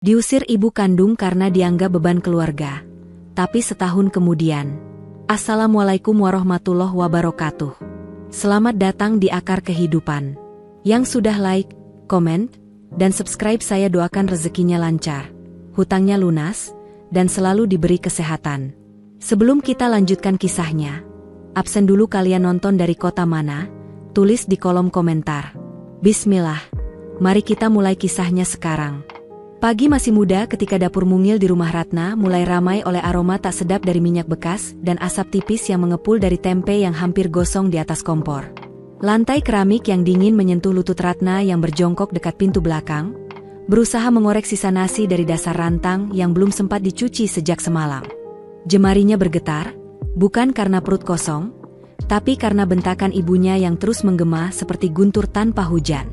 Diusir ibu kandung karena dianggap beban keluarga. Tapi setahun kemudian. Assalamualaikum warahmatullahi wabarakatuh. Selamat datang di Akar Kehidupan. Yang sudah like, komen, dan subscribe saya doakan rezekinya lancar, hutangnya lunas, dan selalu diberi kesehatan. Sebelum kita lanjutkan kisahnya, absen dulu kalian nonton dari kota mana? Tulis di kolom komentar. Bismillah, mari kita mulai kisahnya sekarang. Pagi masih muda ketika dapur mungil di rumah Ratna mulai ramai oleh aroma tak sedap dari minyak bekas dan asap tipis yang mengepul dari tempe yang hampir gosong di atas kompor. Lantai keramik yang dingin menyentuh lutut Ratna yang berjongkok dekat pintu belakang, berusaha mengorek sisa nasi dari dasar rantang yang belum sempat dicuci sejak semalam. Jemarinya bergetar, bukan karena perut kosong, tapi karena bentakan ibunya yang terus menggema seperti guntur tanpa hujan.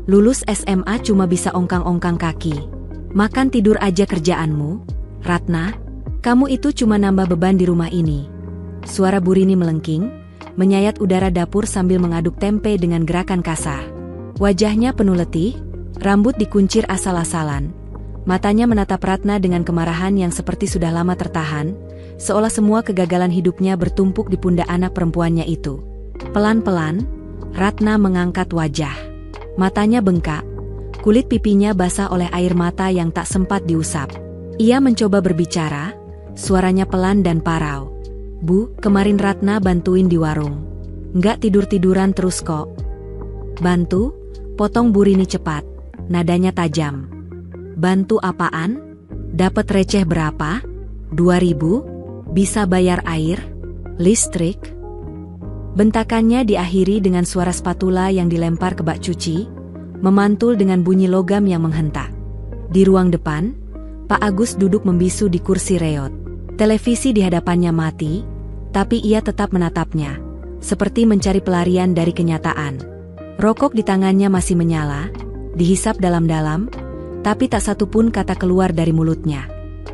Lulus SMA cuma bisa ongkang-ongkang kaki. Makan tidur aja kerjaanmu, Ratna. Kamu itu cuma nambah beban di rumah ini. Suara Bu Rini melengking, menyayat udara dapur sambil mengaduk tempe dengan gerakan kasar. Wajahnya penuh letih, rambut dikuncir asal-asalan. Matanya menatap Ratna dengan kemarahan yang seperti sudah lama tertahan, seolah semua kegagalan hidupnya bertumpuk di pundak anak perempuannya itu. Pelan-pelan, Ratna mengangkat wajah. Matanya bengkak. Kulit pipinya basah oleh air mata yang tak sempat diusap. Ia mencoba berbicara, suaranya pelan dan parau. Bu, kemarin Ratna bantuin di warung. Nggak tidur-tiduran terus kok. Bantu? Potong Bu Rini cepat. Nadanya tajam. Bantu apaan? Dapat receh berapa? 2.000? Bisa bayar air? Listrik? Bentakannya diakhiri dengan suara spatula yang dilempar ke bak cuci, memantul dengan bunyi logam yang menghentak. Di ruang depan, Pak Agus duduk membisu di kursi reot. Televisi di hadapannya mati, tapi ia tetap menatapnya, seperti mencari pelarian dari kenyataan. Rokok di tangannya masih menyala, dihisap dalam-dalam, tapi tak satu pun kata keluar dari mulutnya.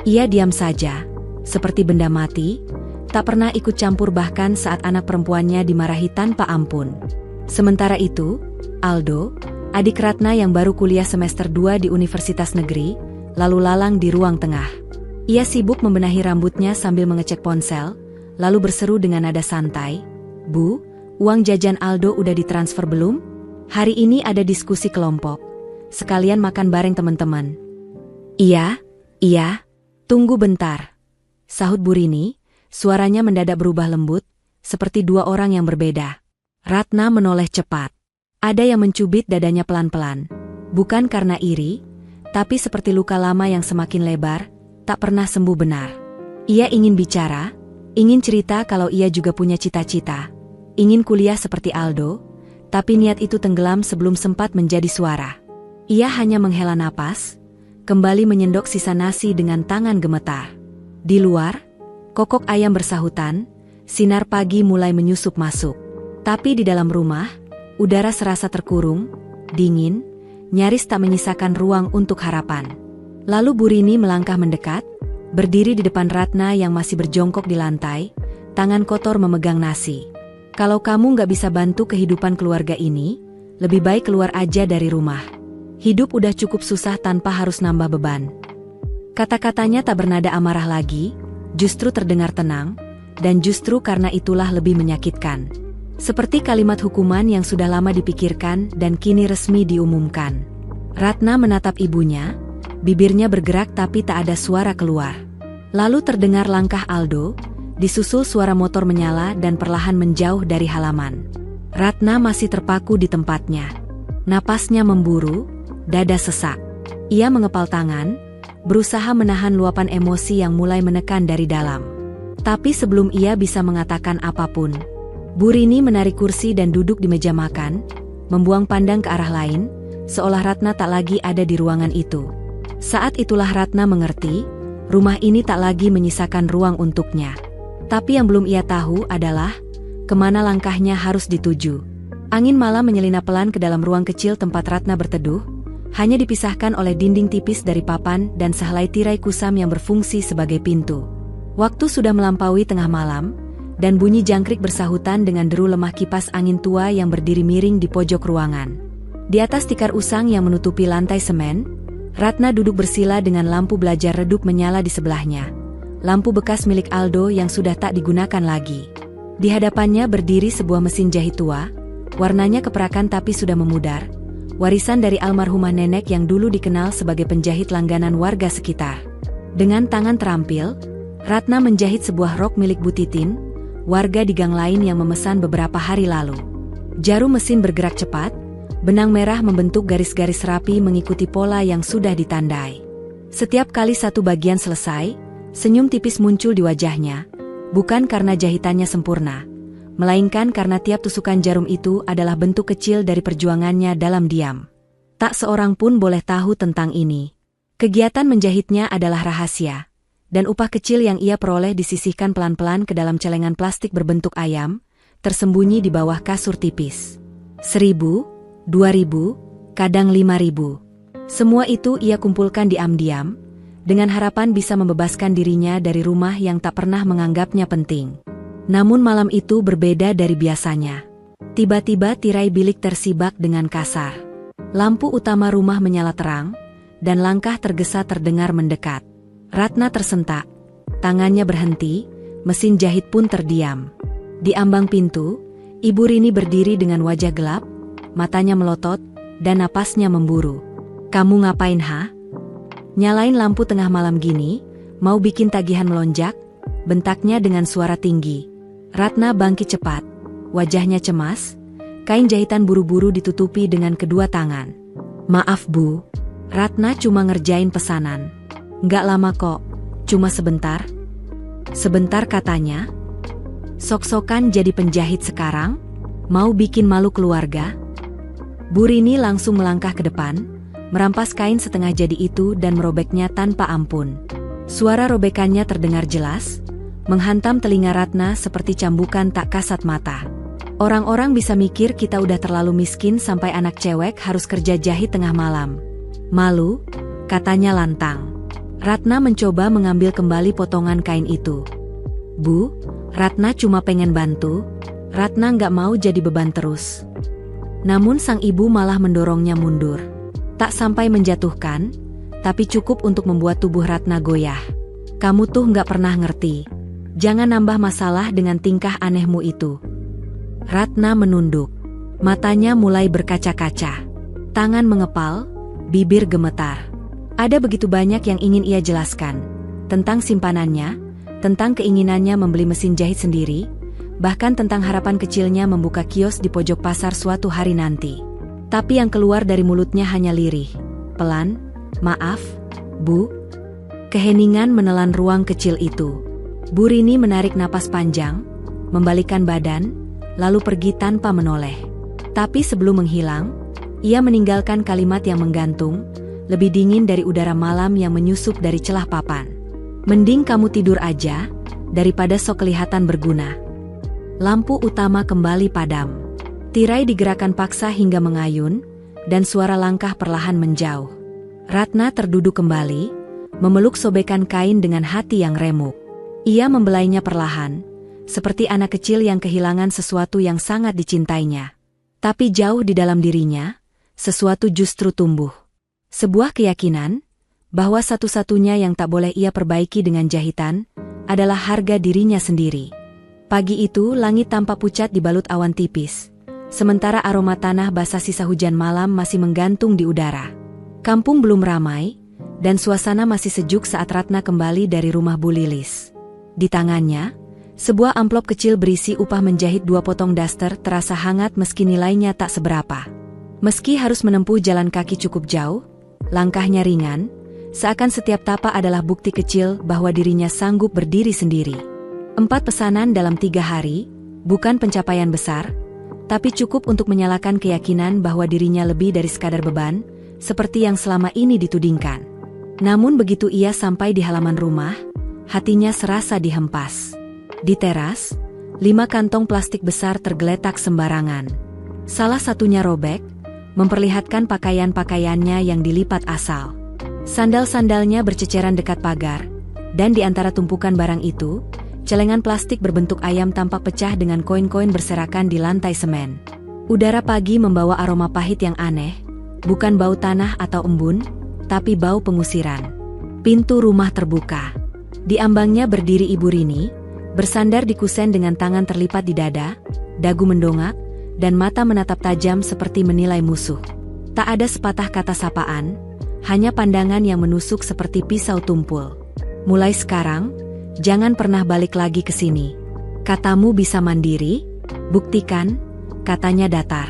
Ia diam saja, seperti benda mati, tak pernah ikut campur bahkan saat anak perempuannya dimarahi tanpa ampun. Sementara itu, Aldo, adik Ratna yang baru kuliah semester 2 di Universitas Negeri, lalu lalang di ruang tengah. Ia sibuk membenahi rambutnya sambil mengecek ponsel, lalu berseru dengan nada santai, Bu, uang jajan Aldo udah ditransfer belum? Hari ini ada diskusi kelompok. Sekalian makan bareng teman-teman. Iya, tunggu bentar. Sahut Bu Rini, suaranya mendadak berubah lembut, seperti dua orang yang berbeda. Ratna menoleh cepat. Ada yang mencubit dadanya pelan-pelan. Bukan karena iri, tapi seperti luka lama yang semakin lebar, tak pernah sembuh benar. Ia ingin bicara, ingin cerita kalau ia juga punya cita-cita. Ingin kuliah seperti Aldo, tapi niat itu tenggelam sebelum sempat menjadi suara. Ia hanya menghela napas, kembali menyendok sisa nasi dengan tangan gemetar. Di luar, kokok ayam bersahutan, sinar pagi mulai menyusup masuk. Tapi di dalam rumah, udara serasa terkurung, dingin, nyaris tak menyisakan ruang untuk harapan. Lalu Bu Rini melangkah mendekat, berdiri di depan Ratna yang masih berjongkok di lantai, tangan kotor memegang nasi. Kalau kamu nggak bisa bantu kehidupan keluarga ini, lebih baik keluar aja dari rumah. Hidup udah cukup susah tanpa harus nambah beban. Kata-katanya tak bernada amarah lagi, justru terdengar tenang, dan justru karena itulah lebih menyakitkan. Seperti kalimat hukuman yang sudah lama dipikirkan dan kini resmi diumumkan. Ratna menatap ibunya, bibirnya bergerak tapi tak ada suara keluar. Lalu terdengar langkah Aldo, disusul suara motor menyala dan perlahan menjauh dari halaman. Ratna masih terpaku di tempatnya. Napasnya memburu, dada sesak. Ia mengepal tangan, berusaha menahan luapan emosi yang mulai menekan dari dalam. Tapi sebelum ia bisa mengatakan apapun, Bu Rini menarik kursi dan duduk di meja makan, membuang pandang ke arah lain, seolah Ratna tak lagi ada di ruangan itu. Saat itulah Ratna mengerti, rumah ini tak lagi menyisakan ruang untuknya. Tapi yang belum ia tahu adalah, kemana langkahnya harus dituju. Angin malam menyelinap pelan ke dalam ruang kecil tempat Ratna berteduh, hanya dipisahkan oleh dinding tipis dari papan dan sehelai tirai kusam yang berfungsi sebagai pintu. Waktu sudah melampaui tengah malam, dan bunyi jangkrik bersahutan dengan deru lemah kipas angin tua yang berdiri miring di pojok ruangan. Di atas tikar usang yang menutupi lantai semen, Ratna duduk bersila dengan lampu belajar redup menyala di sebelahnya. Lampu bekas milik Aldo yang sudah tak digunakan lagi. Di hadapannya berdiri sebuah mesin jahit tua, warnanya keperakan tapi sudah memudar, warisan dari almarhumah nenek yang dulu dikenal sebagai penjahit langganan warga sekitar. Dengan tangan terampil, Ratna menjahit sebuah rok milik Bu Titin, warga di gang lain yang memesan beberapa hari lalu. Jarum mesin bergerak cepat, benang merah membentuk garis-garis rapi mengikuti pola yang sudah ditandai. Setiap kali satu bagian selesai, senyum tipis muncul di wajahnya, bukan karena jahitannya sempurna, melainkan karena tiap tusukan jarum itu adalah bentuk kecil dari perjuangannya dalam diam. Tak seorang pun boleh tahu tentang ini. Kegiatan menjahitnya adalah rahasia, dan upah kecil yang ia peroleh disisihkan pelan-pelan ke dalam celengan plastik berbentuk ayam, tersembunyi di bawah kasur tipis. 1.000, 2.000, kadang 5.000. Semua itu ia kumpulkan diam-diam, dengan harapan bisa membebaskan dirinya dari rumah yang tak pernah menganggapnya penting. Namun malam itu berbeda dari biasanya. Tiba-tiba tirai bilik tersibak dengan kasar. Lampu utama rumah menyala terang, dan langkah tergesa terdengar mendekat. Ratna tersentak, tangannya berhenti, mesin jahit pun terdiam. Di ambang pintu, Ibu Rini berdiri dengan wajah gelap, matanya melotot, dan napasnya memburu. "Kamu ngapain, ha? Nyalain lampu tengah malam gini, mau bikin tagihan melonjak?" bentaknya dengan suara tinggi. Ratna bangkit cepat, wajahnya cemas, kain jahitan buru-buru ditutupi dengan kedua tangan. "Maaf Bu, Ratna cuma ngerjain pesanan. Nggak lama kok, cuma sebentar." "Sebentar," katanya. "Sok-sokan jadi penjahit sekarang? Mau bikin malu keluarga?" Bu Rini langsung melangkah ke depan, merampas kain setengah jadi itu dan merobeknya tanpa ampun. Suara robekannya terdengar jelas, menghantam telinga Ratna seperti cambukan tak kasat mata. "Orang-orang bisa mikir kita udah terlalu miskin sampai anak cewek harus kerja jahit tengah malam. Malu?" katanya lantang. Ratna mencoba mengambil kembali potongan kain itu. "Bu, Ratna cuma pengen bantu. Ratna nggak mau jadi beban terus." Namun sang ibu malah mendorongnya mundur. Tak sampai menjatuhkan, tapi cukup untuk membuat tubuh Ratna goyah. "Kamu tuh nggak pernah ngerti. Jangan nambah masalah dengan tingkah anehmu itu." Ratna menunduk. Matanya mulai berkaca-kaca. Tangan mengepal, bibir gemetar. Ada begitu banyak yang ingin ia jelaskan. Tentang simpanannya, tentang keinginannya membeli mesin jahit sendiri, bahkan tentang harapan kecilnya membuka kios di pojok pasar suatu hari nanti. Tapi yang keluar dari mulutnya hanya lirih, pelan, "Maaf, Bu." Keheningan menelan ruang kecil itu. Bu Rini menarik napas panjang, membalikkan badan, lalu pergi tanpa menoleh. Tapi sebelum menghilang, ia meninggalkan kalimat yang menggantung, lebih dingin dari udara malam yang menyusup dari celah papan. "Mending kamu tidur aja, daripada sok kelihatan berguna." Lampu utama kembali padam. Tirai digerakkan paksa hingga mengayun, dan suara langkah perlahan menjauh. Ratna terduduk kembali, memeluk sobekan kain dengan hati yang remuk. Ia membelainya perlahan, seperti anak kecil yang kehilangan sesuatu yang sangat dicintainya. Tapi jauh di dalam dirinya, sesuatu justru tumbuh. Sebuah keyakinan, bahwa satu-satunya yang tak boleh ia perbaiki dengan jahitan, adalah harga dirinya sendiri. Pagi itu langit tampak pucat dibalut awan tipis, sementara aroma tanah basah sisa hujan malam masih menggantung di udara. Kampung belum ramai, dan suasana masih sejuk saat Ratna kembali dari rumah Bu Lilis. Di tangannya, sebuah amplop kecil berisi upah menjahit 2 potong daster terasa hangat meski nilainya tak seberapa. Meski harus menempuh jalan kaki cukup jauh, langkahnya ringan, seakan setiap tapak adalah bukti kecil bahwa dirinya sanggup berdiri sendiri. 4 pesanan dalam 3 hari, bukan pencapaian besar, tapi cukup untuk menyalakan keyakinan bahwa dirinya lebih dari sekadar beban, seperti yang selama ini ditudingkan. Namun begitu ia sampai di halaman rumah, hatinya serasa dihempas. Di teras, 5 kantong plastik besar tergeletak sembarangan. Salah satunya robek, memperlihatkan pakaian-pakaiannya yang dilipat asal. Sandal-sandalnya berceceran dekat pagar, dan di antara tumpukan barang itu, celengan plastik berbentuk ayam tampak pecah dengan koin-koin berserakan di lantai semen. Udara pagi membawa aroma pahit yang aneh, bukan bau tanah atau embun, tapi bau pengusiran. Pintu rumah terbuka. Di ambangnya berdiri Ibu Rini, bersandar di kusen dengan tangan terlipat di dada, dagu mendongak, dan mata menatap tajam seperti menilai musuh. Tak ada sepatah kata sapaan, hanya pandangan yang menusuk seperti pisau tumpul. Mulai sekarang, jangan pernah balik lagi ke sini. Katamu bisa mandiri? Buktikan, katanya datar.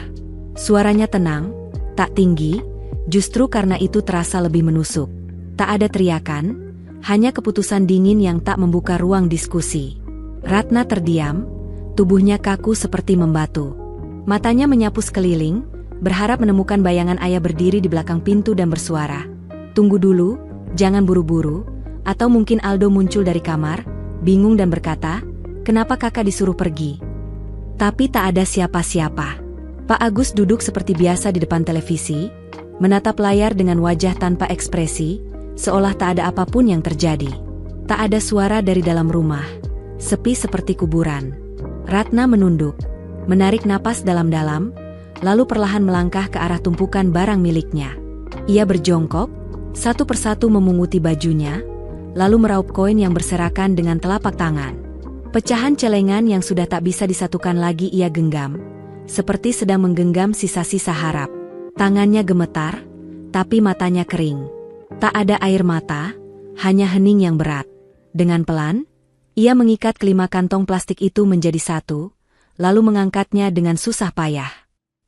Suaranya tenang, tak tinggi, justru karena itu terasa lebih menusuk. Tak ada teriakan, hanya keputusan dingin yang tak membuka ruang diskusi. Ratna terdiam, tubuhnya kaku seperti membatu. Matanya menyapu sekeliling, berharap menemukan bayangan ayah berdiri di belakang pintu dan bersuara. Tunggu dulu, jangan buru-buru, atau mungkin Aldo muncul dari kamar, bingung dan berkata, kenapa kakak disuruh pergi? Tapi tak ada siapa-siapa. Pak Agus duduk seperti biasa di depan televisi, menatap layar dengan wajah tanpa ekspresi, seolah tak ada apapun yang terjadi. Tak ada suara dari dalam rumah, sepi seperti kuburan. Ratna menunduk, menarik napas dalam-dalam, lalu perlahan melangkah ke arah tumpukan barang miliknya. Ia berjongkok, satu persatu memunguti bajunya, lalu meraup koin yang berserakan dengan telapak tangan. Pecahan celengan yang sudah tak bisa disatukan lagi ia genggam, seperti sedang menggenggam sisa-sisa harap. Tangannya gemetar, tapi matanya kering. Tak ada air mata, hanya hening yang berat. Dengan pelan, ia mengikat kelima kantong plastik itu menjadi satu, lalu mengangkatnya dengan susah payah.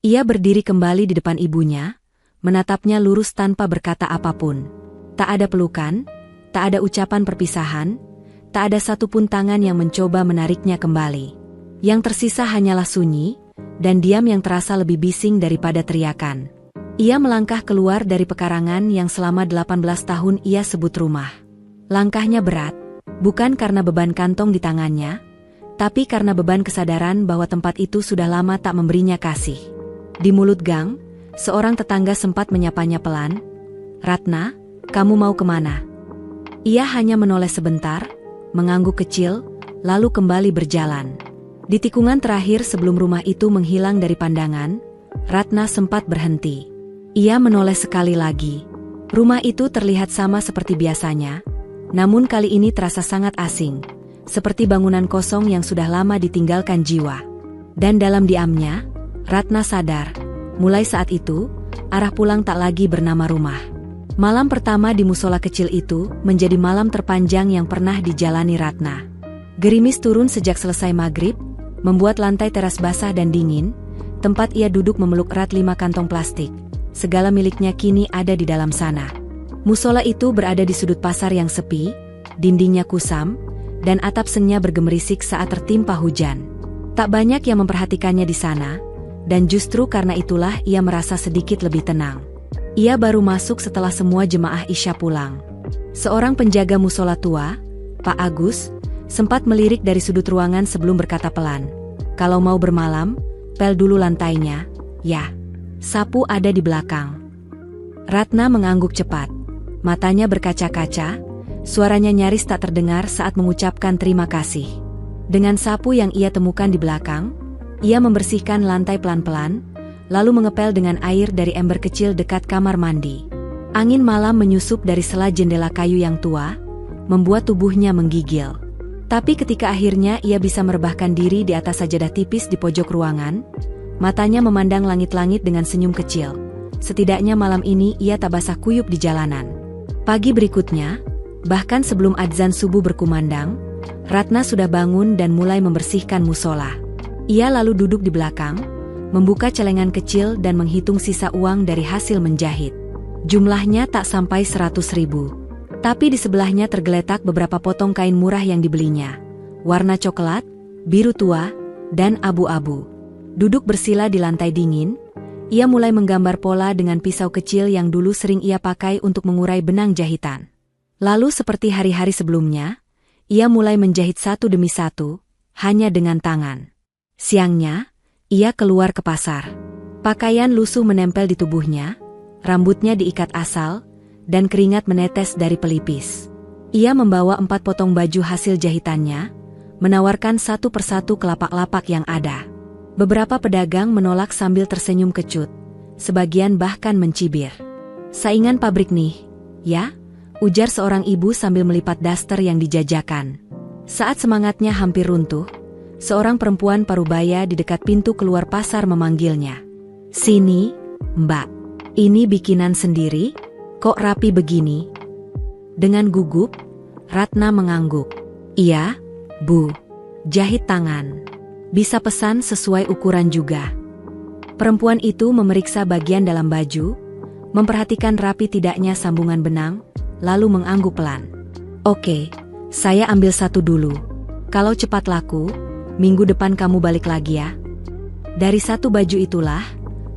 Ia berdiri kembali di depan ibunya, menatapnya lurus tanpa berkata apapun. Tak ada pelukan, tak ada ucapan perpisahan, tak ada satupun tangan yang mencoba menariknya kembali. Yang tersisa hanyalah sunyi, dan diam yang terasa lebih bising daripada teriakan. Ia melangkah keluar dari pekarangan yang selama 18 tahun ia sebut rumah. Langkahnya berat, bukan karena beban kantong di tangannya, tapi karena beban kesadaran bahwa tempat itu sudah lama tak memberinya kasih. Di mulut gang, seorang tetangga sempat menyapanya pelan, "Ratna, kamu mau kemana?" Ia hanya menoleh sebentar, mengangguk kecil, lalu kembali berjalan. Di tikungan terakhir sebelum rumah itu menghilang dari pandangan, Ratna sempat berhenti. Ia menoleh sekali lagi. Rumah itu terlihat sama seperti biasanya, namun kali ini terasa sangat asing, seperti bangunan kosong yang sudah lama ditinggalkan jiwa. Dan dalam diamnya, Ratna sadar, mulai saat itu, arah pulang tak lagi bernama rumah. Malam pertama di musola kecil itu menjadi malam terpanjang yang pernah dijalani Ratna. Gerimis turun sejak selesai maghrib, membuat lantai teras basah dan dingin. Tempat ia duduk memeluk erat 5 kantong plastik. Segala miliknya kini ada di dalam sana. Musola itu berada di sudut pasar yang sepi, dindingnya kusam, dan atap sengnya bergemerisik saat tertimpa hujan. Tak banyak yang memperhatikannya di sana, dan justru karena itulah ia merasa sedikit lebih tenang. Ia baru masuk setelah semua jemaah Isya pulang. Seorang penjaga musola tua, Pak Agus, sempat melirik dari sudut ruangan sebelum berkata pelan, "Kalau mau bermalam, pel dulu lantainya, ya. Sapu ada di belakang." Ratna mengangguk cepat. Matanya berkaca-kaca, suaranya nyaris tak terdengar saat mengucapkan terima kasih. Dengan sapu yang ia temukan di belakang, ia membersihkan lantai pelan-pelan, lalu mengepel dengan air dari ember kecil dekat kamar mandi. Angin malam menyusup dari sela jendela kayu yang tua, membuat tubuhnya menggigil. Tapi ketika akhirnya ia bisa merebahkan diri di atas sajadah tipis di pojok ruangan, matanya memandang langit-langit dengan senyum kecil. Setidaknya malam ini ia tak basah kuyup di jalanan. Pagi berikutnya, bahkan sebelum adzan subuh berkumandang, Ratna sudah bangun dan mulai membersihkan musola. Ia lalu duduk di belakang, membuka celengan kecil dan menghitung sisa uang dari hasil menjahit. Jumlahnya tak sampai 100.000. Tapi di sebelahnya tergeletak beberapa potong kain murah yang dibelinya. Warna coklat, biru tua, dan abu-abu. Duduk bersila di lantai dingin, ia mulai menggambar pola dengan pisau kecil yang dulu sering ia pakai untuk mengurai benang jahitan. Lalu seperti hari-hari sebelumnya, ia mulai menjahit satu demi satu, hanya dengan tangan. Siangnya, ia keluar ke pasar. Pakaian lusuh menempel di tubuhnya, rambutnya diikat asal, dan keringat menetes dari pelipis. Ia membawa 4 potong baju hasil jahitannya, menawarkan satu persatu ke lapak-lapak yang ada. Beberapa pedagang menolak sambil tersenyum kecut, sebagian bahkan mencibir. "Saingan pabrik nih, Ya, ujar seorang ibu sambil melipat daster yang dijajakan. Saat semangatnya hampir runtuh, seorang perempuan parubaya di dekat pintu keluar pasar memanggilnya. Sini, Mbak. Ini bikinan sendiri? Kok rapi begini? Dengan gugup, Ratna mengangguk. Iya, Bu. Jahit tangan. Bisa pesan sesuai ukuran juga. Perempuan itu memeriksa bagian dalam baju, memperhatikan rapi tidaknya sambungan benang, lalu mengangguk pelan. Oke, saya ambil satu dulu. Kalau cepat laku, minggu depan kamu balik lagi ya. Dari satu baju itulah,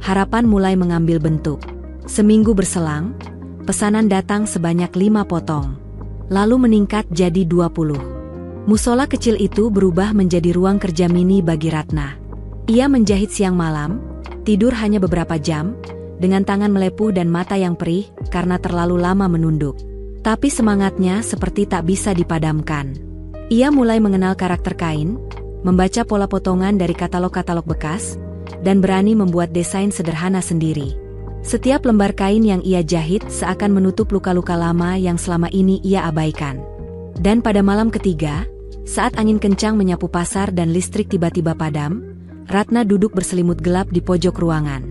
harapan mulai mengambil bentuk. Seminggu berselang, pesanan datang sebanyak 5 potong. Lalu meningkat jadi 20. Musola kecil itu berubah menjadi ruang kerja mini bagi Ratna. Ia menjahit siang malam, tidur hanya beberapa jam, dengan tangan melepuh dan mata yang perih karena terlalu lama menunduk. Tapi semangatnya seperti tak bisa dipadamkan. Ia mulai mengenal karakter kain, membaca pola potongan dari katalog-katalog bekas, dan berani membuat desain sederhana sendiri. Setiap lembar kain yang ia jahit seakan menutup luka-luka lama yang selama ini ia abaikan. Dan pada malam ketiga, saat angin kencang menyapu pasar dan listrik tiba-tiba padam, Ratna duduk berselimut gelap di pojok ruangan.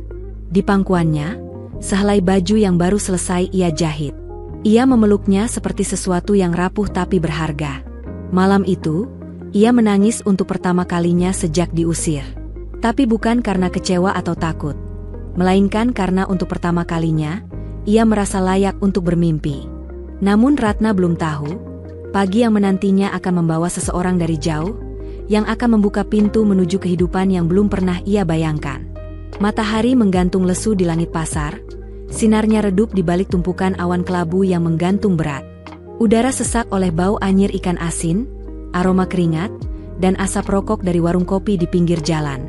Di pangkuannya, sehelai baju yang baru selesai ia jahit. Ia memeluknya seperti sesuatu yang rapuh tapi berharga. Malam itu, ia menangis untuk pertama kalinya sejak diusir. Tapi bukan karena kecewa atau takut, melainkan karena untuk pertama kalinya, ia merasa layak untuk bermimpi. Namun Ratna belum tahu, pagi yang menantinya akan membawa seseorang dari jauh, yang akan membuka pintu menuju kehidupan yang belum pernah ia bayangkan. Matahari menggantung lesu di langit pasar, sinarnya redup di balik tumpukan awan kelabu yang menggantung berat. Udara sesak oleh bau anyir ikan asin, aroma keringat, dan asap rokok dari warung kopi di pinggir jalan.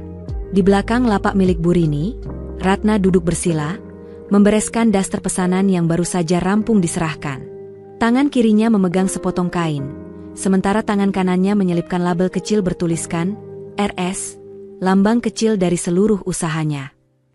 Di belakang lapak milik Bu Rini, Ratna duduk bersila, membereskan daster pesanan yang baru saja rampung diserahkan. Tangan kirinya memegang sepotong kain, sementara tangan kanannya menyelipkan label kecil bertuliskan, RS, lambang kecil dari seluruh usahanya.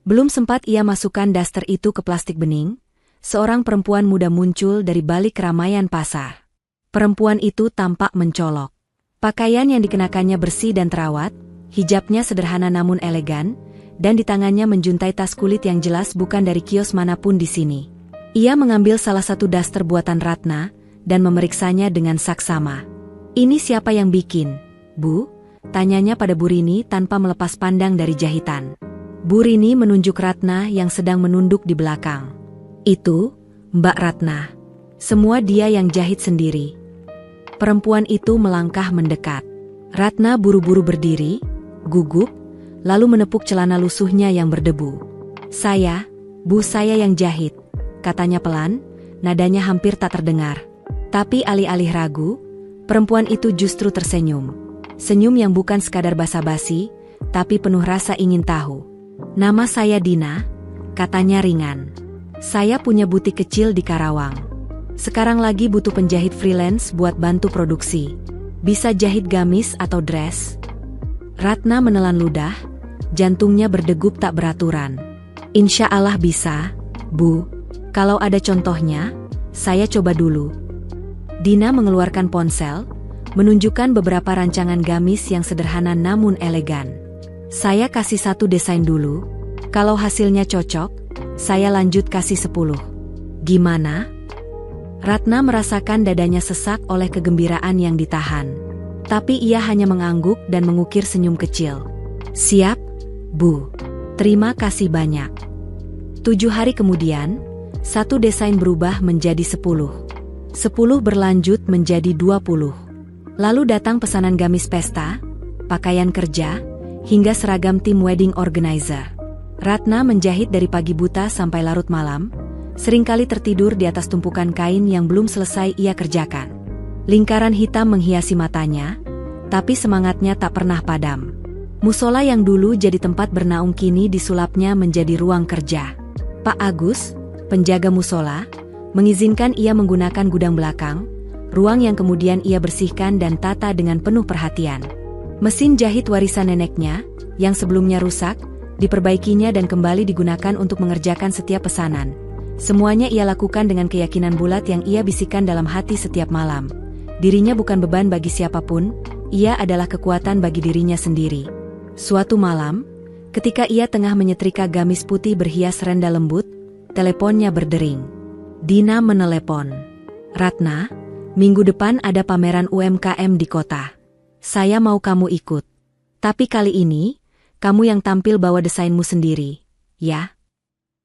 Belum sempat ia masukkan daster itu ke plastik bening, seorang perempuan muda muncul dari balik keramaian pasar. Perempuan itu tampak mencolok. Pakaian yang dikenakannya bersih dan terawat, hijabnya sederhana namun elegan, dan di tangannya menjuntai tas kulit yang jelas bukan dari kios manapun di sini. Ia mengambil salah satu daster buatan Ratna, dan memeriksanya dengan saksama. Ini siapa yang bikin, Bu? Tanyanya pada Bu Rini tanpa melepas pandang dari jahitan. Bu Rini menunjuk Ratna yang sedang menunduk di belakang. Itu, Mbak Ratna. Semua dia yang jahit sendiri. Perempuan itu melangkah mendekat. Ratna buru-buru berdiri, gugup, lalu menepuk celana lusuhnya yang berdebu. Saya, Bu, saya yang jahit, katanya pelan, nadanya hampir tak terdengar. Tapi alih-alih ragu, perempuan itu justru tersenyum. Senyum yang bukan sekadar basa-basi, tapi penuh rasa ingin tahu. Nama saya Dina, katanya ringan. Saya punya butik kecil di Karawang. Sekarang lagi butuh penjahit freelance buat bantu produksi. Bisa jahit gamis atau dress? Ratna menelan ludah, jantungnya berdegup tak beraturan. Insya Allah bisa, Bu. Kalau ada contohnya, saya coba dulu. Dina mengeluarkan ponsel, menunjukkan beberapa rancangan gamis yang sederhana namun elegan. Saya kasih satu desain dulu, kalau hasilnya cocok, saya lanjut kasih 10. Gimana? Ratna merasakan dadanya sesak oleh kegembiraan yang ditahan. Tapi ia hanya mengangguk dan mengukir senyum kecil. Siap, Bu. Terima kasih banyak. 7 hari kemudian, satu desain berubah menjadi 10. 10 berlanjut menjadi 20. Lalu datang pesanan gamis pesta, pakaian kerja, hingga seragam tim wedding organizer. Ratna menjahit dari pagi buta sampai larut malam, seringkali tertidur di atas tumpukan kain yang belum selesai ia kerjakan. Lingkaran hitam menghiasi matanya, tapi semangatnya tak pernah padam. Musola yang dulu jadi tempat bernaung kini disulapnya menjadi ruang kerja. Pak Agus, penjaga musola, mengizinkan ia menggunakan gudang belakang, ruang yang kemudian ia bersihkan dan tata dengan penuh perhatian. Mesin jahit warisan neneknya, yang sebelumnya rusak, diperbaikinya dan kembali digunakan untuk mengerjakan setiap pesanan. Semuanya ia lakukan dengan keyakinan bulat yang ia bisikan dalam hati setiap malam. Dirinya bukan beban bagi siapapun, ia adalah kekuatan bagi dirinya sendiri. Suatu malam, ketika ia tengah menyetrika gamis putih berhias renda lembut, teleponnya berdering. Dina menelepon. "Ratna, minggu depan ada pameran UMKM di kota. Saya mau kamu ikut. Tapi kali ini, kamu yang tampil bawa desainmu sendiri, ya?"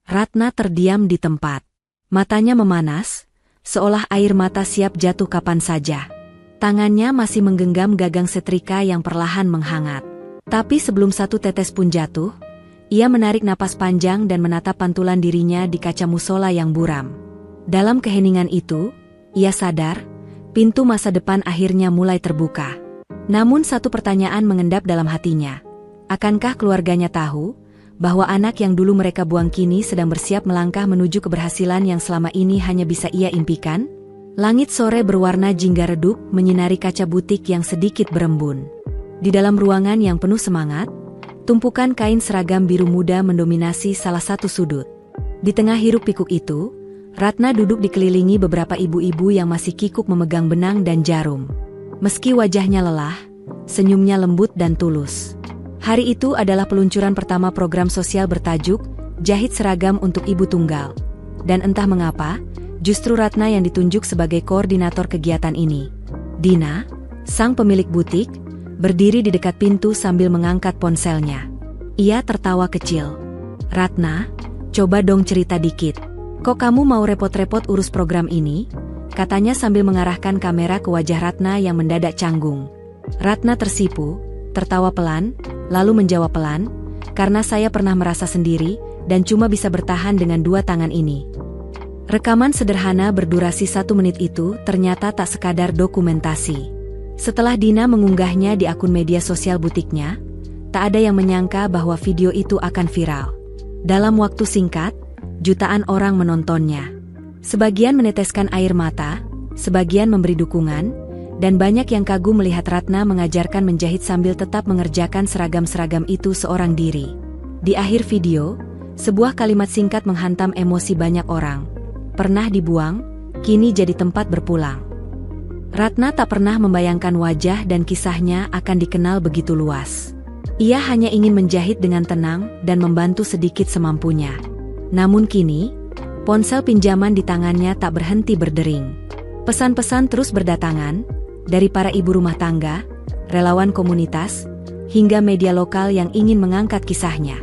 Ratna terdiam di tempat. Matanya memanas, seolah air mata siap jatuh kapan saja. Tangannya masih menggenggam gagang setrika yang perlahan menghangat. Tapi sebelum satu tetes pun jatuh, ia menarik napas panjang dan menatap pantulan dirinya di kaca musola yang buram. Dalam keheningan itu, ia sadar, pintu masa depan akhirnya mulai terbuka. Namun satu pertanyaan mengendap dalam hatinya. Akankah keluarganya tahu bahwa anak yang dulu mereka buang kini sedang bersiap melangkah menuju keberhasilan yang selama ini hanya bisa ia impikan? Langit sore berwarna jingga redup menyinari kaca butik yang sedikit berembun. Di dalam ruangan yang penuh semangat, tumpukan kain seragam biru muda mendominasi salah satu sudut. Di tengah hiruk pikuk itu, Ratna duduk dikelilingi beberapa ibu-ibu yang masih kikuk memegang benang dan jarum. Meski wajahnya lelah, senyumnya lembut dan tulus. Hari itu adalah peluncuran pertama program sosial bertajuk Jahit Seragam untuk Ibu Tunggal. Dan entah mengapa, justru Ratna yang ditunjuk sebagai koordinator kegiatan ini. Dina, sang pemilik butik, berdiri di dekat pintu sambil mengangkat ponselnya. Ia tertawa kecil. "Ratna, coba dong cerita dikit. Kok kamu mau repot-repot urus program ini?" katanya sambil mengarahkan kamera ke wajah Ratna yang mendadak canggung. Ratna tersipu, tertawa pelan, lalu menjawab pelan, "Karena saya pernah merasa sendiri, dan cuma bisa bertahan dengan dua tangan ini." Rekaman sederhana berdurasi 1 menit itu ternyata tak sekadar dokumentasi. Setelah Dina mengunggahnya di akun media sosial butiknya, tak ada yang menyangka bahwa video itu akan viral. Dalam waktu singkat, jutaan orang menontonnya. Sebagian meneteskan air mata, sebagian memberi dukungan, dan banyak yang kagum melihat Ratna mengajarkan menjahit sambil tetap mengerjakan seragam-seragam itu seorang diri. Di akhir video, sebuah kalimat singkat menghantam emosi banyak orang. "Pernah dibuang, kini jadi tempat berpulang." Ratna tak pernah membayangkan wajah dan kisahnya akan dikenal begitu luas. Ia hanya ingin menjahit dengan tenang dan membantu sedikit semampunya. Namun kini, ponsel pinjaman di tangannya tak berhenti berdering. Pesan-pesan terus berdatangan, dari para ibu rumah tangga, relawan komunitas, hingga media lokal yang ingin mengangkat kisahnya.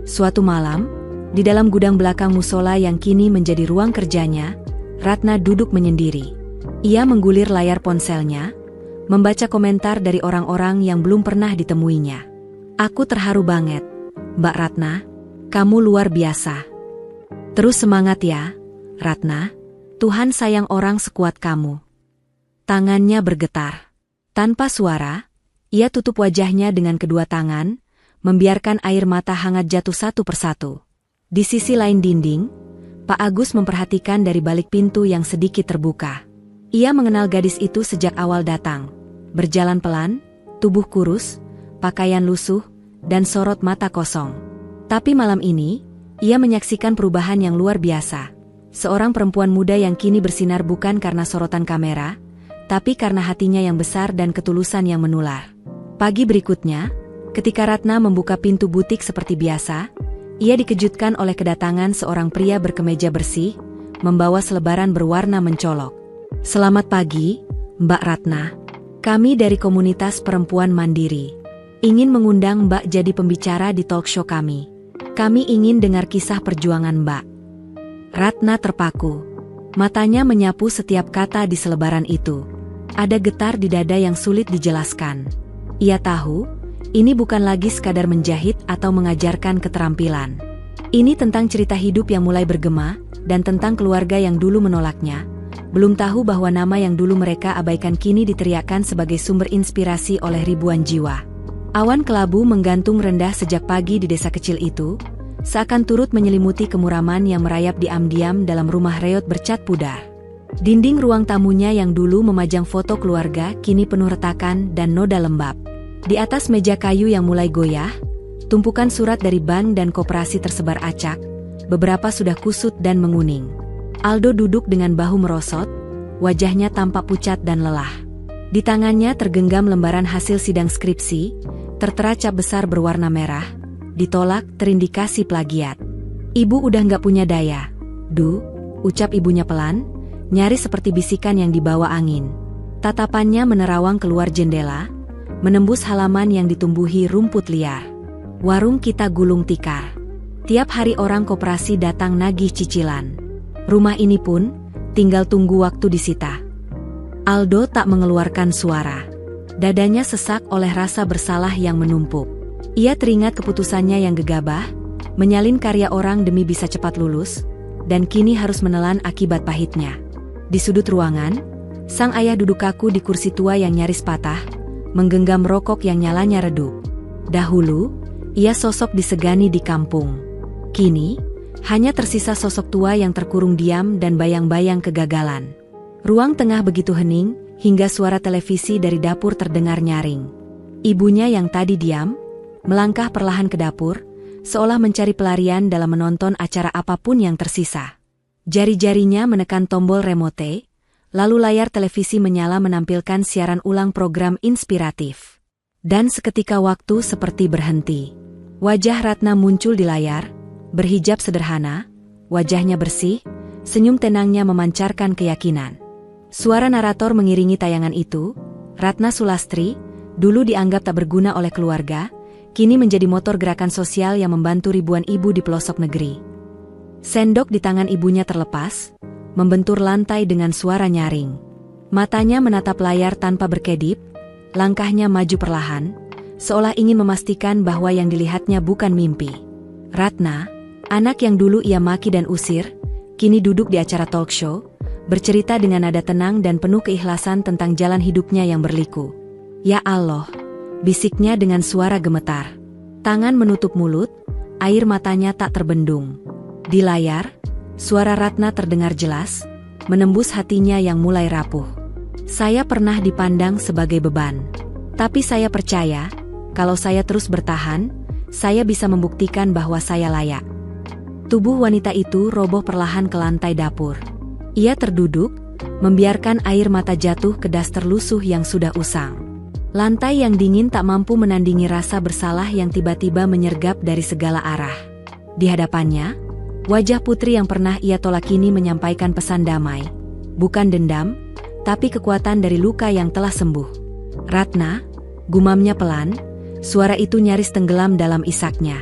Suatu malam, di dalam gudang belakang musola yang kini menjadi ruang kerjanya, Ratna duduk menyendiri. Ia menggulir layar ponselnya, membaca komentar dari orang-orang yang belum pernah ditemuinya. "Aku terharu banget, Mbak Ratna, kamu luar biasa. Terus semangat ya, Ratna, Tuhan sayang orang sekuat kamu." Tangannya bergetar. Tanpa suara, ia tutup wajahnya dengan kedua tangan, membiarkan air mata hangat jatuh satu persatu. Di sisi lain dinding, Pak Agus memperhatikan dari balik pintu yang sedikit terbuka. Ia mengenal gadis itu sejak awal datang. Berjalan pelan, tubuh kurus, pakaian lusuh, dan sorot mata kosong. Tapi malam ini, ia menyaksikan perubahan yang luar biasa. Seorang perempuan muda yang kini bersinar bukan karena sorotan kamera, tapi karena hatinya yang besar dan ketulusan yang menular. Pagi berikutnya, ketika Ratna membuka pintu butik seperti biasa, ia dikejutkan oleh kedatangan seorang pria berkemeja bersih, membawa selebaran berwarna mencolok. "Selamat pagi, Mbak Ratna. Kami dari komunitas perempuan mandiri. Ingin mengundang Mbak jadi pembicara di talk show kami. Kami ingin dengar kisah perjuangan Mbak." Ratna terpaku. Matanya menyapu setiap kata di selebaran itu. Ada getar di dada yang sulit dijelaskan. Ia tahu, ini bukan lagi sekadar menjahit atau mengajarkan keterampilan. Ini tentang cerita hidup yang mulai bergema, dan tentang keluarga yang dulu menolaknya. Belum tahu bahwa nama yang dulu mereka abaikan kini diteriakkan sebagai sumber inspirasi oleh ribuan jiwa. Awan kelabu menggantung rendah sejak pagi di desa kecil itu, seakan turut menyelimuti kemuraman yang merayap diam-diam dalam rumah reot bercat pudar. Dinding ruang tamunya yang dulu memajang foto keluarga kini penuh retakan dan noda lembab. Di atas meja kayu yang mulai goyah, tumpukan surat dari bank dan koperasi tersebar acak, beberapa sudah kusut dan menguning. Aldo duduk dengan bahu merosot, wajahnya tampak pucat dan lelah. Di tangannya tergenggam lembaran hasil sidang skripsi, tertera cap besar berwarna merah, ditolak terindikasi plagiat. Ibu udah nggak punya daya. Du, ucap ibunya pelan, nyaris seperti bisikan yang dibawa angin. Tatapannya menerawang keluar jendela, menembus halaman yang ditumbuhi rumput liar. Warung kita gulung tikar. Tiap hari orang koperasi datang nagih cicilan. Rumah ini pun tinggal tunggu waktu disita. Aldo tak mengeluarkan suara. Dadanya sesak oleh rasa bersalah yang menumpuk. Ia teringat keputusannya yang gegabah, menyalin karya orang demi bisa cepat lulus, dan kini harus menelan akibat pahitnya. Di sudut ruangan, sang ayah duduk kaku di kursi tua yang nyaris patah, menggenggam rokok yang nyalanya redup. Dahulu, ia sosok disegani di kampung. Kini, hanya tersisa sosok tua yang terkurung diam dan bayang-bayang kegagalan. Ruang tengah begitu hening, hingga suara televisi dari dapur terdengar nyaring. Ibunya yang tadi diam, melangkah perlahan ke dapur, seolah mencari pelarian dalam menonton acara apapun yang tersisa. Jari-jarinya menekan tombol remote, lalu layar televisi menyala menampilkan siaran ulang program inspiratif. Dan seketika waktu seperti berhenti. Wajah Ratna muncul di layar, berhijab sederhana, wajahnya bersih, senyum tenangnya memancarkan keyakinan. Suara narator mengiringi tayangan itu. Ratna Sulastri, dulu dianggap tak berguna oleh keluarga, kini menjadi motor gerakan sosial yang membantu ribuan ibu di pelosok negeri. Sendok di tangan ibunya terlepas, membentur lantai dengan suara nyaring. Matanya menatap layar tanpa berkedip, langkahnya maju perlahan, seolah ingin memastikan bahwa yang dilihatnya bukan mimpi. Ratna, anak yang dulu ia maki dan usir, kini duduk di acara talk show, bercerita dengan nada tenang dan penuh keikhlasan tentang jalan hidupnya yang berliku. Ya Allah, bisiknya dengan suara gemetar. Tangan menutup mulut, air matanya tak terbendung. Di layar, suara Ratna terdengar jelas, menembus hatinya yang mulai rapuh. Saya pernah dipandang sebagai beban. Tapi saya percaya, kalau saya terus bertahan, saya bisa membuktikan bahwa saya layak. Tubuh wanita itu roboh perlahan ke lantai dapur. Ia terduduk, membiarkan air mata jatuh ke daster lusuh yang sudah usang. Lantai yang dingin tak mampu menandingi rasa bersalah yang tiba-tiba menyergap dari segala arah. Di hadapannya, wajah putri yang pernah ia tolak kini menyampaikan pesan damai. Bukan dendam, tapi kekuatan dari luka yang telah sembuh. Ratna, gumamnya pelan, suara itu nyaris tenggelam dalam isaknya.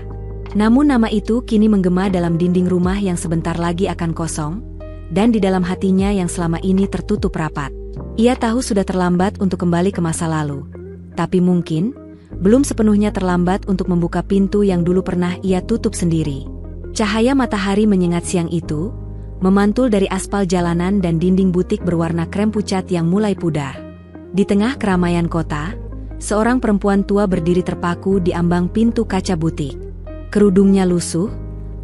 Namun nama itu kini menggema dalam dinding rumah yang sebentar lagi akan kosong, dan di dalam hatinya yang selama ini tertutup rapat. Ia tahu sudah terlambat untuk kembali ke masa lalu. Tapi mungkin, belum sepenuhnya terlambat untuk membuka pintu yang dulu pernah ia tutup sendiri. Cahaya matahari menyengat siang itu, memantul dari aspal jalanan dan dinding butik berwarna krem pucat yang mulai pudar. Di tengah keramaian kota, seorang perempuan tua berdiri terpaku di ambang pintu kaca butik. Kerudungnya lusuh,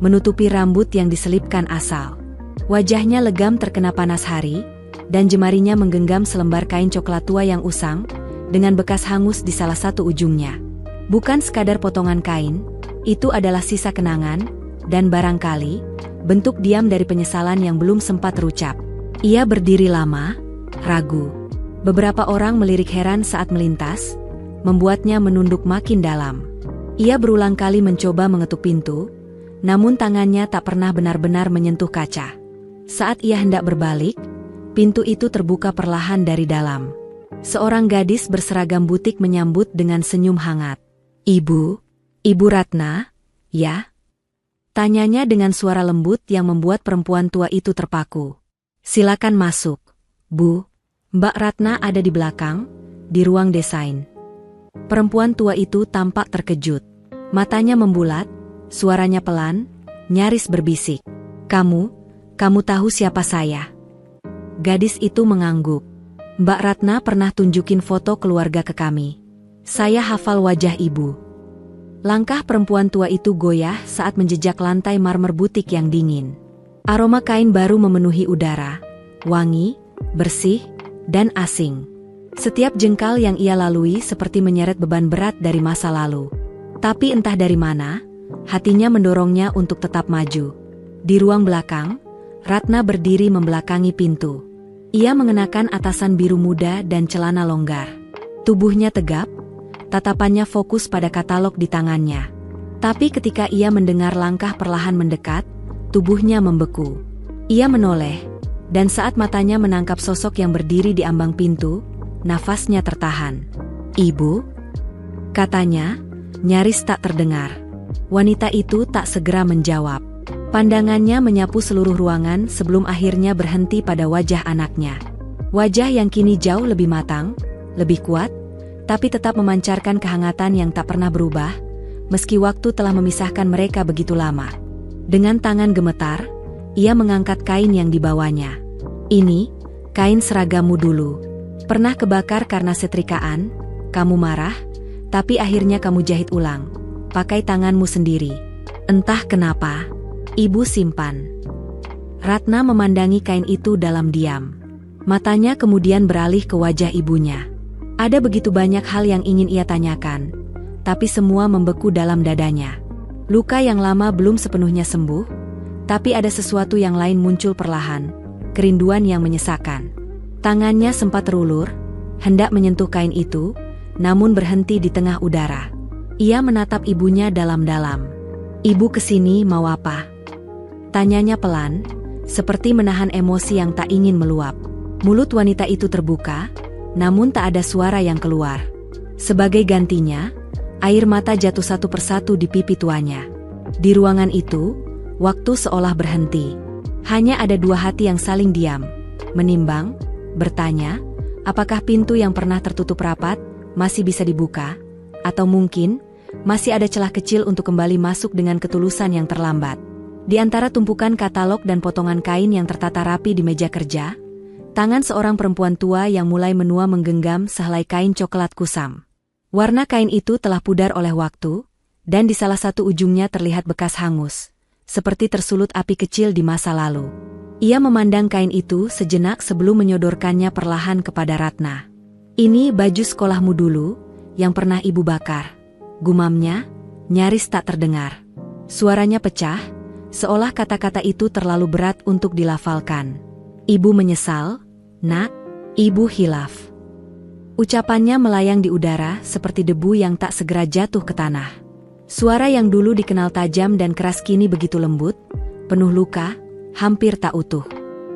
menutupi rambut yang diselipkan asal. Wajahnya legam terkena panas hari, dan jemarinya menggenggam selembar kain coklat tua yang usang, dengan bekas hangus di salah satu ujungnya. Bukan sekadar potongan kain, itu adalah sisa kenangan, dan barangkali, bentuk diam dari penyesalan yang belum sempat terucap. Ia berdiri lama, ragu. Beberapa orang melirik heran saat melintas, membuatnya menunduk makin dalam. Ia berulang kali mencoba mengetuk pintu, namun tangannya tak pernah benar-benar menyentuh kaca. Saat ia hendak berbalik, pintu itu terbuka perlahan dari dalam. Seorang gadis berseragam butik menyambut dengan senyum hangat. Ibu Ratna, ya? Tanyanya dengan suara lembut yang membuat perempuan tua itu terpaku. Silakan masuk, Bu. Mbak Ratna ada di belakang, di ruang desain. Perempuan tua itu tampak terkejut. Matanya membulat, suaranya pelan, nyaris berbisik. Kamu tahu siapa saya? Gadis itu mengangguk. Mbak Ratna pernah tunjukin foto keluarga ke kami. Saya hafal wajah ibu. Langkah perempuan tua itu goyah saat menjejak lantai marmer butik yang dingin. Aroma kain baru memenuhi udara, wangi, bersih, dan asing. Setiap jengkal yang ia lalui seperti menyeret beban berat dari masa lalu. Tapi entah dari mana, hatinya mendorongnya untuk tetap maju. Di ruang belakang, Ratna berdiri membelakangi pintu. Ia mengenakan atasan biru muda dan celana longgar. Tubuhnya tegap, tatapannya fokus pada katalog di tangannya. Tapi ketika ia mendengar langkah perlahan mendekat, tubuhnya membeku. Ia menoleh, dan saat matanya menangkap sosok yang berdiri di ambang pintu, nafasnya tertahan. "Ibu?" katanya, nyaris tak terdengar. Wanita itu tak segera menjawab. Pandangannya menyapu seluruh ruangan sebelum akhirnya berhenti pada wajah anaknya. Wajah yang kini jauh lebih matang, lebih kuat, tapi tetap memancarkan kehangatan yang tak pernah berubah, meski waktu telah memisahkan mereka begitu lama. Dengan tangan gemetar, ia mengangkat kain yang dibawanya. "Ini, kain seragamu dulu. Pernah kebakar karena setrikaan, kamu marah, tapi akhirnya kamu jahit ulang. Pakai tanganmu sendiri. Entah kenapa, ibu simpan." Ratna memandangi kain itu dalam diam. Matanya kemudian beralih ke wajah ibunya. Ada begitu banyak hal yang ingin ia tanyakan, tapi semua membeku dalam dadanya. Luka yang lama belum sepenuhnya sembuh, tapi ada sesuatu yang lain muncul perlahan, kerinduan yang menyesakan. Tangannya sempat terulur, hendak menyentuh kain itu, namun berhenti di tengah udara. Ia menatap ibunya dalam-dalam. "Ibu kesini mau apa?" tanyanya pelan, seperti menahan emosi yang tak ingin meluap. Mulut wanita itu terbuka, namun tak ada suara yang keluar. Sebagai gantinya, air mata jatuh satu persatu di pipi tuanya. Di ruangan itu, waktu seolah berhenti. Hanya ada dua hati yang saling diam, menimbang, bertanya, apakah pintu yang pernah tertutup rapat masih bisa dibuka, atau mungkin masih ada celah kecil untuk kembali masuk dengan ketulusan yang terlambat. Di antara tumpukan katalog dan potongan kain yang tertata rapi di meja kerja, tangan seorang perempuan tua yang mulai menua menggenggam sehelai kain coklat kusam. Warna kain itu telah pudar oleh waktu, dan di salah satu ujungnya terlihat bekas hangus, seperti tersulut api kecil di masa lalu. Ia memandang kain itu sejenak sebelum menyodorkannya perlahan kepada Ratna. "Ini baju sekolahmu dulu, yang pernah ibu bakar," gumamnya, nyaris tak terdengar. Suaranya pecah, seolah kata-kata itu terlalu berat untuk dilafalkan. "Ibu menyesal, nak, ibu hilaf." Ucapannya melayang di udara seperti debu yang tak segera jatuh ke tanah. Suara yang dulu dikenal tajam dan keras kini begitu lembut, penuh luka, hampir tak utuh.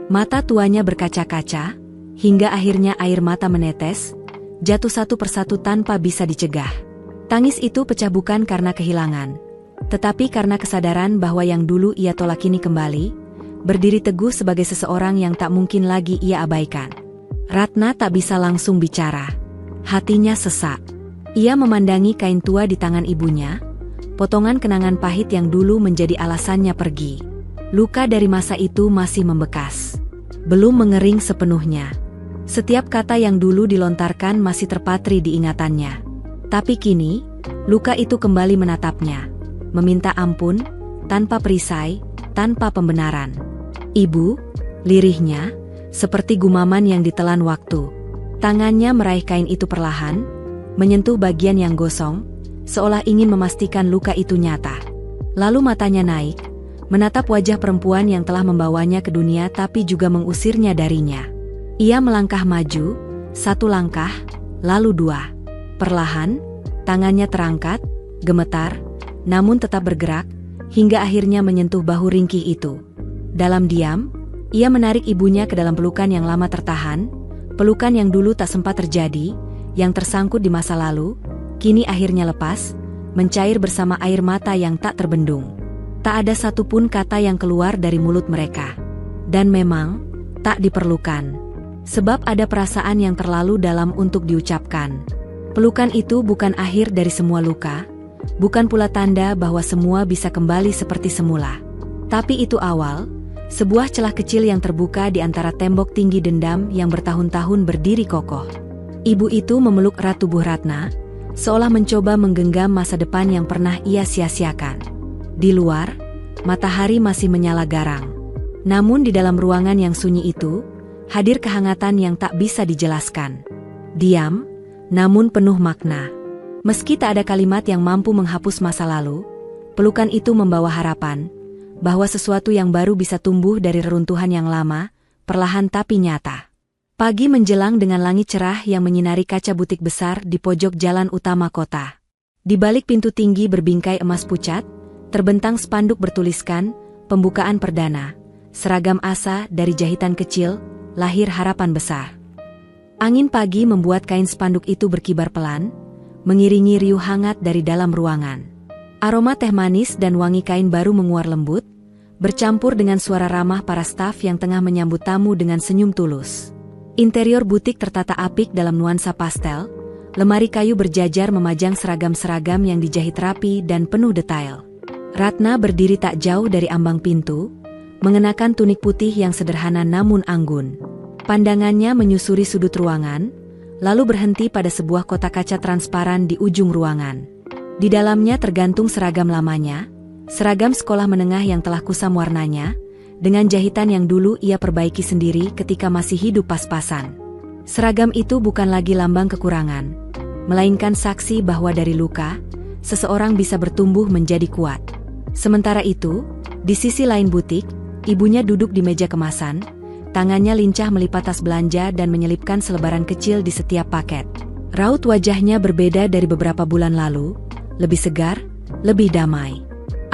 Mata tuanya berkaca-kaca, hingga akhirnya air mata menetes, jatuh satu persatu tanpa bisa dicegah. Tangis itu pecah bukan karena kehilangan, tetapi karena kesadaran bahwa yang dulu ia tolak kini kembali, berdiri teguh sebagai seseorang yang tak mungkin lagi ia abaikan. Ratna tak bisa langsung bicara. Hatinya sesak. Ia memandangi kain tua di tangan ibunya, potongan kenangan pahit yang dulu menjadi alasannya pergi. Luka dari masa itu masih membekas, belum mengering sepenuhnya. Setiap kata yang dulu dilontarkan masih terpatri di ingatannya. Tapi kini, luka itu kembali menatapnya, meminta ampun, tanpa perisai, tanpa pembenaran. "Ibu," lirihnya, seperti gumaman yang ditelan waktu. Tangannya meraih kain itu perlahan, menyentuh bagian yang gosong, seolah ingin memastikan luka itu nyata. Lalu matanya naik, menatap wajah perempuan yang telah membawanya ke dunia tapi juga mengusirnya darinya. Ia melangkah maju, satu langkah, lalu dua. Perlahan, tangannya terangkat, gemetar, namun tetap bergerak, hingga akhirnya menyentuh bahu ringkih itu. Dalam diam, ia menarik ibunya ke dalam pelukan yang lama tertahan, pelukan yang dulu tak sempat terjadi, yang tersangkut di masa lalu, kini akhirnya lepas, mencair bersama air mata yang tak terbendung. Tak ada satupun kata yang keluar dari mulut mereka. Dan memang, tak diperlukan. Sebab ada perasaan yang terlalu dalam untuk diucapkan. Pelukan itu bukan akhir dari semua luka, bukan pula tanda bahwa semua bisa kembali seperti semula. Tapi itu awal, sebuah celah kecil yang terbuka di antara tembok tinggi dendam yang bertahun-tahun berdiri kokoh. Ibu itu memeluk erat tubuh Ratna, seolah mencoba menggenggam masa depan yang pernah ia sia-siakan. Di luar, matahari masih menyala garang. Namun di dalam ruangan yang sunyi itu, hadir kehangatan yang tak bisa dijelaskan. Diam, namun penuh makna. Meski tak ada kalimat yang mampu menghapus masa lalu, pelukan itu membawa harapan, bahwa sesuatu yang baru bisa tumbuh dari reruntuhan yang lama, perlahan tapi nyata. Pagi menjelang dengan langit cerah yang menyinari kaca butik besar di pojok jalan utama kota. Di balik pintu tinggi berbingkai emas pucat, terbentang spanduk bertuliskan, pembukaan perdana, seragam asa dari jahitan kecil, lahir harapan besar. Angin pagi membuat kain spanduk itu berkibar pelan, mengiringi riuh hangat dari dalam ruangan. Aroma teh manis dan wangi kain baru menguar lembut, bercampur dengan suara ramah para staf yang tengah menyambut tamu dengan senyum tulus. Interior butik tertata apik dalam nuansa pastel, lemari kayu berjajar memajang seragam-seragam yang dijahit rapi dan penuh detail. Ratna berdiri tak jauh dari ambang pintu, mengenakan tunik putih yang sederhana namun anggun. Pandangannya menyusuri sudut ruangan, lalu berhenti pada sebuah kotak kaca transparan di ujung ruangan. Di dalamnya tergantung seragam lamanya, seragam sekolah menengah yang telah kusam warnanya, dengan jahitan yang dulu ia perbaiki sendiri ketika masih hidup pas-pasan. Seragam itu bukan lagi lambang kekurangan, melainkan saksi bahwa dari luka, seseorang bisa bertumbuh menjadi kuat. Sementara itu, di sisi lain butik, ibunya duduk di meja kemasan, tangannya lincah melipat tas belanja dan menyelipkan selebaran kecil di setiap paket. Raut wajahnya berbeda dari beberapa bulan lalu, lebih segar, lebih damai.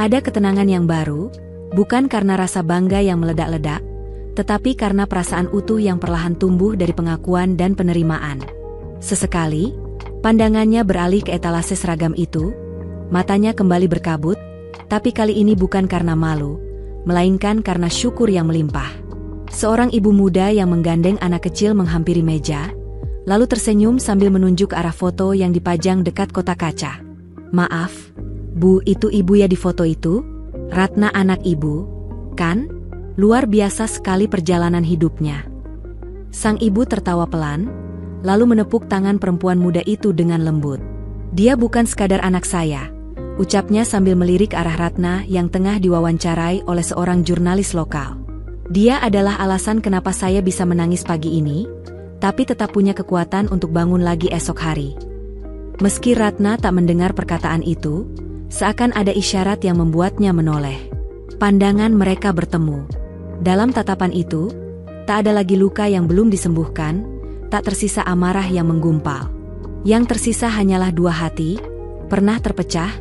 Ada ketenangan yang baru, bukan karena rasa bangga yang meledak-ledak, tetapi karena perasaan utuh yang perlahan tumbuh dari pengakuan dan penerimaan. Sesekali, pandangannya beralih ke etalase seragam itu, matanya kembali berkabut, tapi kali ini bukan karena malu, melainkan karena syukur yang melimpah. Seorang ibu muda yang menggandeng anak kecil menghampiri meja, lalu tersenyum sambil menunjuk ke arah foto yang dipajang dekat kotak kaca. "Maaf, Bu, itu ibu ya di foto itu? Ratna anak ibu, kan? Luar biasa sekali perjalanan hidupnya." Sang ibu tertawa pelan, lalu menepuk tangan perempuan muda itu dengan lembut. "Dia bukan sekadar anak saya," ucapnya sambil melirik arah Ratna yang tengah diwawancarai oleh seorang jurnalis lokal. "Dia adalah alasan kenapa saya bisa menangis pagi ini, tapi tetap punya kekuatan untuk bangun lagi esok hari." Meski Ratna tak mendengar perkataan itu, seakan ada isyarat yang membuatnya menoleh. Pandangan mereka bertemu. Dalam tatapan itu, tak ada lagi luka yang belum disembuhkan, tak tersisa amarah yang menggumpal. Yang tersisa hanyalah dua hati, pernah terpecah,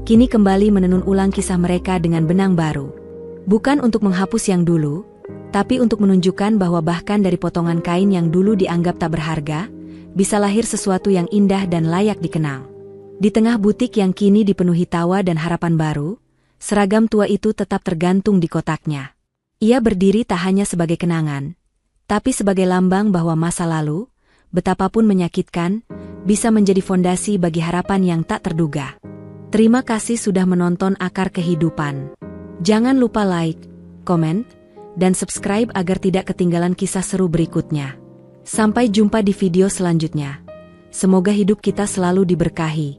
kini kembali menenun ulang kisah mereka dengan benang baru. Bukan untuk menghapus yang dulu, tapi untuk menunjukkan bahwa bahkan dari potongan kain yang dulu dianggap tak berharga, bisa lahir sesuatu yang indah dan layak dikenal. Di tengah butik yang kini dipenuhi tawa dan harapan baru, seragam tua itu tetap tergantung di kotaknya. Ia berdiri tak hanya sebagai kenangan, tapi sebagai lambang bahwa masa lalu, betapapun menyakitkan, bisa menjadi fondasi bagi harapan yang tak terduga. Terima kasih sudah menonton Akar Kehidupan. Jangan lupa like, komen, dan subscribe agar tidak ketinggalan kisah seru berikutnya. Sampai jumpa di video selanjutnya. Semoga hidup kita selalu diberkahi.